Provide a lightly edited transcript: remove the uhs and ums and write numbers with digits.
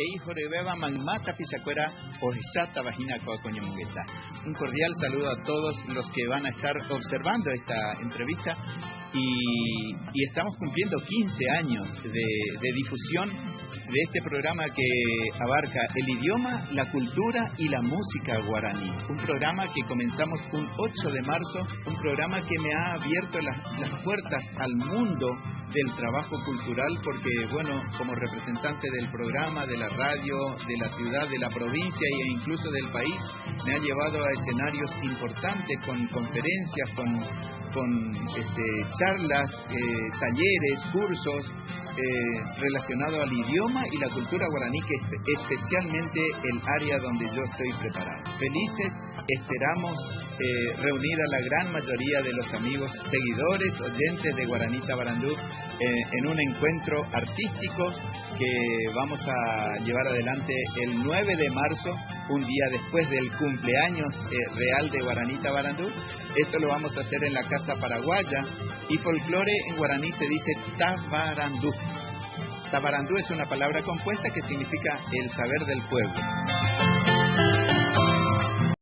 hijo de Beba Magmata Pisacuera Ojisata Vagina Coacoñamungueta. Un cordial saludo a todos los que van a estar observando esta entrevista y estamos cumpliendo 15 años de difusión de este programa que abarca el idioma, la cultura y la música guaraní. Un programa que comenzamos un 8 de marzo, un programa que me ha abierto las puertas al mundo del trabajo cultural, porque, bueno, como representante del programa, de la radio, de la ciudad, de la provincia e incluso del país, me ha llevado a escenarios importantes con conferencias, con charlas, talleres, cursos relacionados al idioma y la cultura guaraní, que es especialmente el área donde yo estoy preparado. Felices, esperamos reunir a la gran mayoría de los amigos, seguidores, oyentes de Guaranita Barandú en un encuentro artístico que vamos a llevar adelante el 9 de marzo, un día después del cumpleaños real de Guaranita Barandú. Esto lo vamos a hacer en la Casa Paraguaya, y folclore en guaraní se dice Tabarandú. Tabarandú es una palabra compuesta que significa el saber del pueblo.